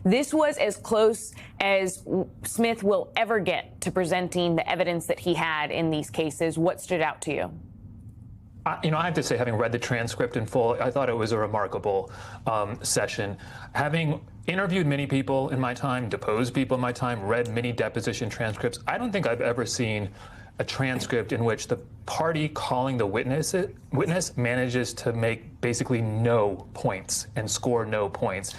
This was as close as Smith will ever get to presenting the evidence that he had in these cases. What stood out to you? I have to say, having read the transcript in full, I thought it was a remarkable session. Having interviewed many people in my time, deposed people in my time, read many deposition transcripts, I don't think I've ever seen a transcript in which the party calling the witness manages to make basically no points and score no points.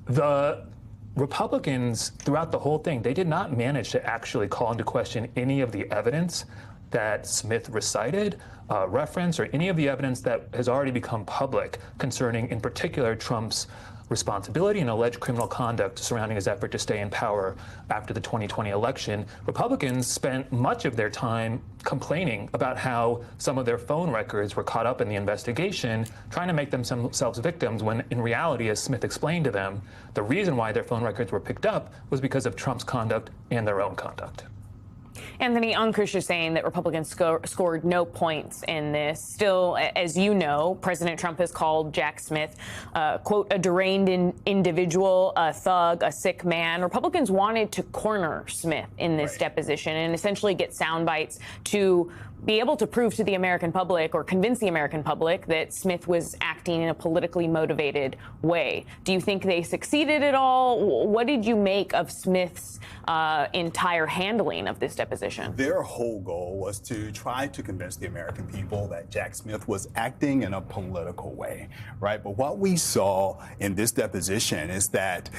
The Republicans, throughout the whole thing, they did not manage to actually call into question any of the evidence that Smith recited, referenced, or any of the evidence that has already become public concerning, in particular, Trump's responsibility and alleged criminal conduct surrounding his effort to stay in power after the 2020 election. Republicans spent much of their time complaining about how some of their phone records were caught up in the investigation, trying to make themselves victims, when in reality, as Smith explained to them, the reason why their phone records were picked up was because of Trump's conduct and their own conduct. Anthony, Ankush is saying that Republicans scored no points in this. Still, as you know, President Trump has called Jack Smith, quote, a deranged individual, a thug, a sick man. Republicans wanted to corner Smith in this deposition and essentially get sound bites to be able to prove to the American public or convince the American public that Smith was acting in a politically motivated way. Do you think they succeeded at all? What did you make of Smith's entire handling of this deposition? Their whole goal was to try to convince the American people that Jack Smith was acting in a political way, right? But what we saw in this deposition is that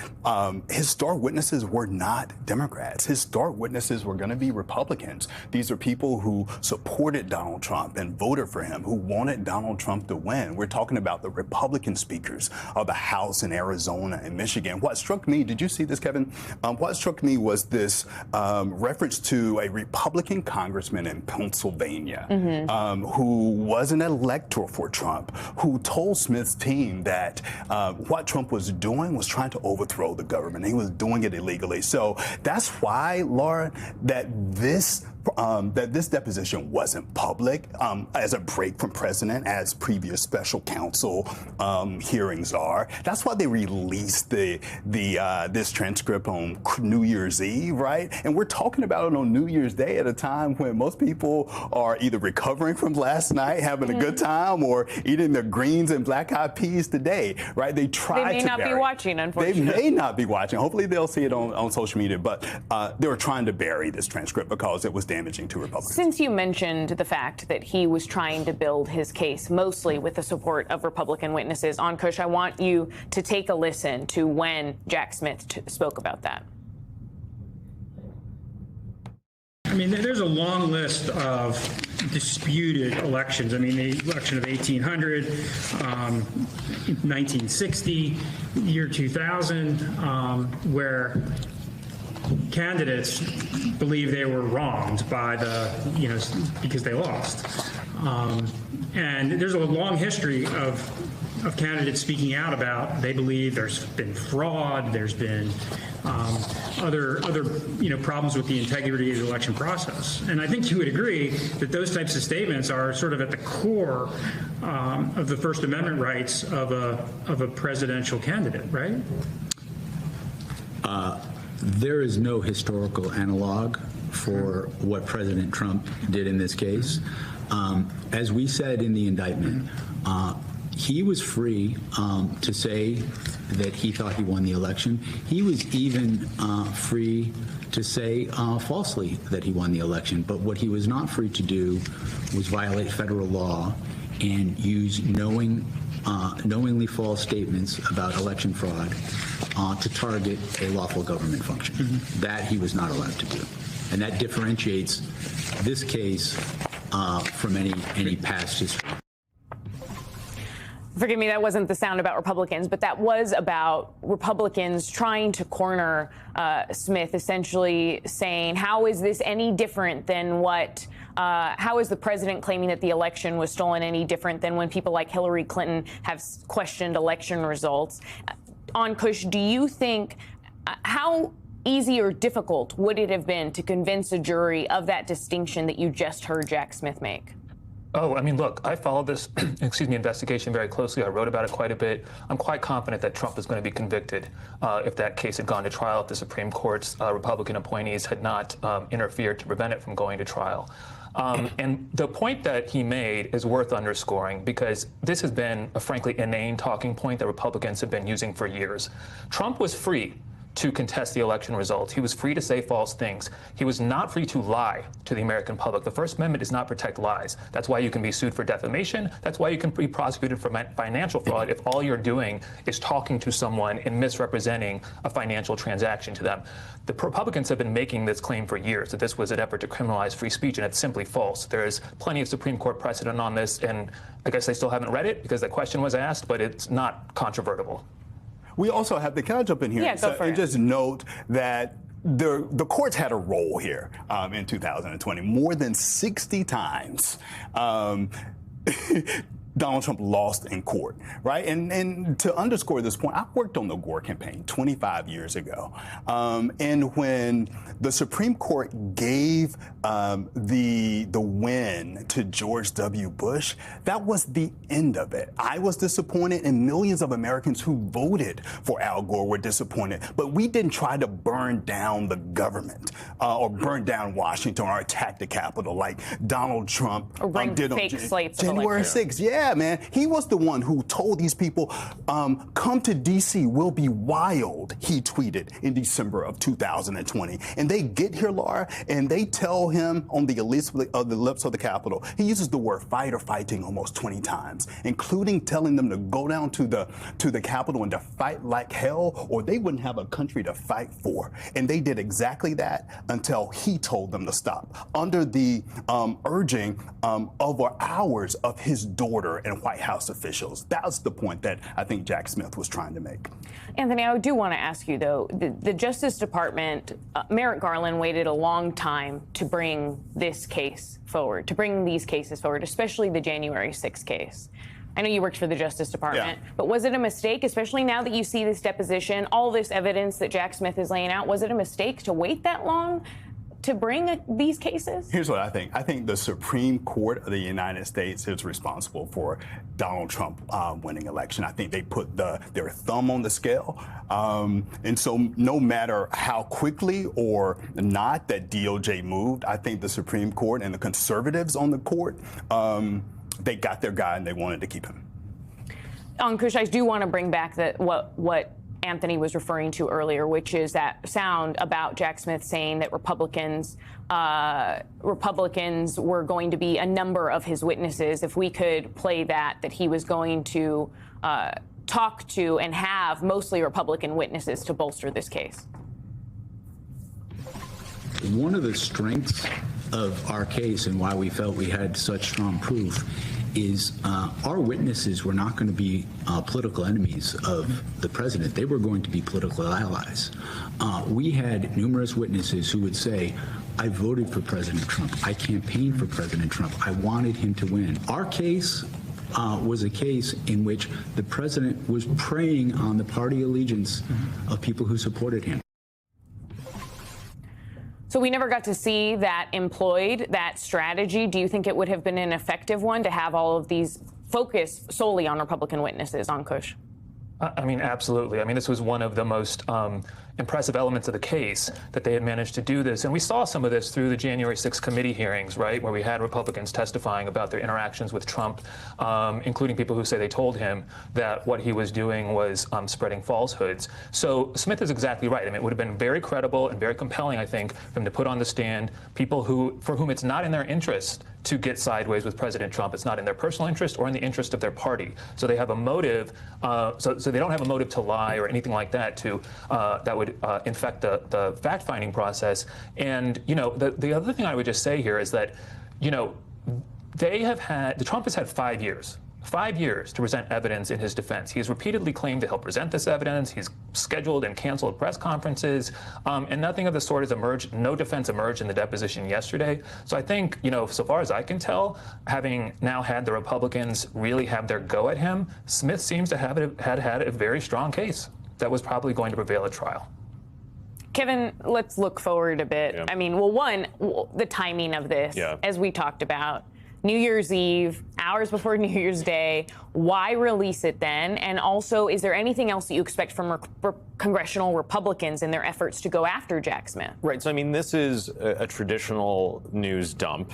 his star witnesses were not Democrats. His star witnesses were going to be Republicans. These are people who supported Donald Trump and voted for him, who wanted Donald Trump to win. We're talking about the Republican speakers of the House in Arizona and Michigan. What struck me, did you see this, Kevin? What struck me was this reference to a Republican congressman in Pennsylvania who was an elector for Trump, who told Smith's team that what Trump was doing was trying to overthrow the government. He was doing it illegally. So that's why, Laura, that this deposition wasn't public as a break from precedent, as previous special counsel hearings are. That's why they released this transcript on New Year's Eve, right? And we're talking about it on New Year's Day at a time when most people are either recovering from last night, having a good time, or eating their greens and black-eyed peas today, right? They may not be watching, unfortunately. They may not be watching. Hopefully they'll see it on social media, but they were trying to bury this transcript because it was damaging to Republicans. Since you mentioned the fact that he was trying to build his case mostly with the support of Republican witnesses, Ankush, I want you to take a listen to when Jack Smith spoke about that. I mean, there's a long list of disputed elections. I mean, the election of 1800, 1960, year 2000, where candidates believe they were wronged by because they lost. And there's a long history of candidates speaking out about they believe there's been fraud, there's been other problems with the integrity of the election process. And I think you would agree that those types of statements are sort of at the core of the First Amendment rights of a presidential candidate, right? There is no historical analog for what President Trump did in this case. As we said in the indictment, he was free to say that he thought he won the election. He was even free to say falsely that he won the election. But what he was not free to do was violate federal law and use knowingly false statements about election fraud to target a lawful government function. That he was not allowed to do. And that differentiates this case from any past history. Forgive me, that wasn't the sound about Republicans, but that was about Republicans trying to corner Smith, essentially saying, how is this any different than what, how is the president claiming that the election was stolen any different than when people like Hillary Clinton have questioned election results? Ankush, do you think, how easy or difficult would it have been to convince a jury of that distinction that you just heard Jack Smith make? Oh, I mean, look, I followed this, investigation very closely. I wrote about it quite a bit. I'm quite confident that Trump is going to be convicted if that case had gone to trial, if the Supreme Court's Republican appointees had not interfered to prevent it from going to trial. And the point that he made is worth underscoring because this has been a frankly inane talking point that Republicans have been using for years. Trump was free to contest the election results. He was free to say false things. He was not free to lie to the American public. The First Amendment does not protect lies. That's why you can be sued for defamation. That's why you can be prosecuted for financial fraud if all you're doing is talking to someone and misrepresenting a financial transaction to them. The Republicans have been making this claim for years, that this was an effort to criminalize free speech, and it's simply false. There is plenty of Supreme Court precedent on this, and I guess they still haven't read it because the question was asked, but it's not controvertible. We also have can I jump in here and just note that the courts had a role here in 2020. More than 60 times Donald Trump lost in court, right? And to underscore this point, I worked on the Gore campaign 25 years ago. And when the Supreme Court gave the win to George W. Bush, that was the end of it. I was disappointed, and millions of Americans who voted for Al Gore were disappointed. But we didn't try to burn down the government or burn down Washington or attack the Capitol like Donald Trump did on January 6th. Yeah, man. He was the one who told these people, come to D.C., we'll be wild, he tweeted in December of 2020. And they get here, Laura, and they tell him on the lips of the Capitol, he uses the word fight or fighting almost 20 times, including telling them to go down to the Capitol and to fight like hell, or they wouldn't have a country to fight for. And they did exactly that until he told them to stop, under the urging over hours of his daughter and White House officials. That's the point that I think Jack Smith was trying to make. Anthony, I do want to ask you, though, the Justice Department, Merrick Garland waited a long time to bring this case forward, to bring these cases forward, especially the January 6th case. I know you worked for the Justice Department, but was it a mistake, especially now that you see this deposition, all this evidence that Jack Smith is laying out, was it a mistake to wait that long to bring these cases? Here's what I think. I think the Supreme Court of the United States is responsible for Donald Trump winning election. I think they put their thumb on the scale. And so no matter how quickly or not that DOJ moved, I think the Supreme Court and the conservatives on the court, they got their guy and they wanted to keep him. Ankush, I do want to bring back what Anthony was referring to earlier, which is that sound about Jack Smith saying that Republicans were going to be a number of his witnesses. If we could play that he was going to talk to and have mostly Republican witnesses to bolster this case. One of the strengths of our case and why we felt we had such strong proof is our witnesses were not going to be political enemies of the president. They were going to be political allies. We had numerous witnesses who would say, I voted for President Trump. I campaigned for President Trump. I wanted him to win. Our case was a case in which the president was preying on the party allegiance of people who supported him. So we never got to see that employed, that strategy. Do you think it would have been an effective one to have all of these focus solely on Republican witnesses, Ankush? I mean, absolutely. I mean, this was one of the most impressive elements of the case, that they had managed to do this. And we saw some of this through the January 6th committee hearings, right, where we had Republicans testifying about their interactions with Trump, including people who say they told him that what he was doing was spreading falsehoods. So Smith is exactly right. I mean, it would have been very credible and very compelling, I think, for him to put on the stand people for whom it's not in their interest to get sideways with President Trump. It's not in their personal interest or in the interest of their party. So they have a motive, so they don't have a motive to lie or anything like that that would infect the fact-finding process. And, you know, the other thing I would just say here is that, you know, Trump has had 5 years. 5 years to present evidence in his defense. He has repeatedly claimed that he'll present this evidence. He's scheduled and canceled press conferences, and nothing of the sort has emerged. No defense emerged in the deposition yesterday. So I think, you know, so far as I can tell, having now had the Republicans really have their go at him, Smith seems to have had a very strong case that was probably going to prevail at trial. Kevin, let's look forward a bit. Yeah. I mean, well, the timing of this, as we talked about. New Year's Eve, hours before New Year's Day. Why release it then? And also, is there anything else that you expect from congressional Republicans in their efforts to go after Jack Smith? Right. So, I mean, this is a traditional news dump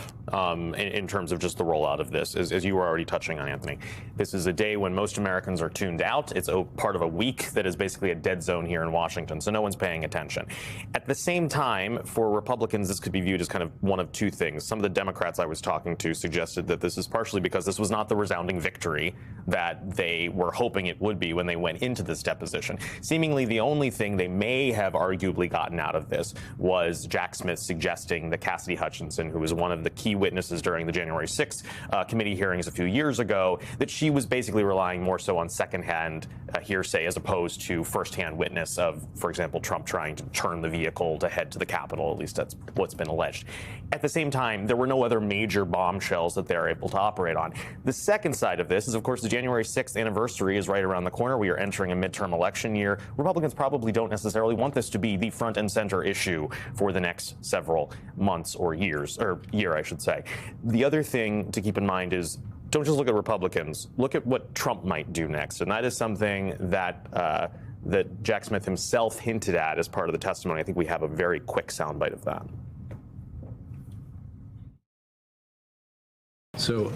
in terms of just the rollout of this, as you were already touching on, Anthony. This is a day when most Americans are tuned out. It's a part of a week that is basically a dead zone here in Washington, so no one's paying attention. At the same time, for Republicans, this could be viewed as kind of one of two things. Some of the Democrats I was talking to suggested that this is partially because this was not the resounding victory that they were hoping it would be when they went into this deposition. Seemingly the only thing they may have arguably gotten out of this was Jack Smith suggesting that Cassidy Hutchinson, who was one of the key witnesses during the January 6th committee hearings a few years ago, that she was basically relying more so on secondhand hearsay as opposed to firsthand witness of, for example, Trump trying to turn the vehicle to head to the Capitol. At least that's what's been alleged. At the same time, there were no other major bombshells that they're able to operate on. The second side of this is, of course, the January 6th anniversary is right around the corner. We are entering a midterm election year. Republicans probably don't necessarily want this to be the front and center issue for the next several months or years, or year, I should say. The other thing to keep in mind is, don't just look at Republicans. Look at what Trump might do next. And that is something that that Jack Smith himself hinted at as part of the testimony. I think we have a very quick soundbite of that. So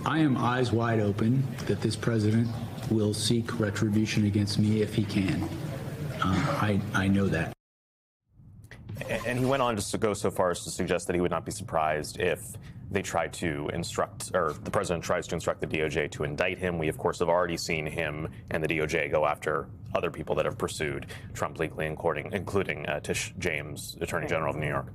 I am eyes wide open that this president will seek retribution against me if he can. I know that. And he went on just to go so far as to suggest that he would not be surprised if they try to instruct, or the president tries to instruct the DOJ to indict him. We, of course, have already seen him and the DOJ go after other people that have pursued Trump legally, including Tish James, Attorney General of New York.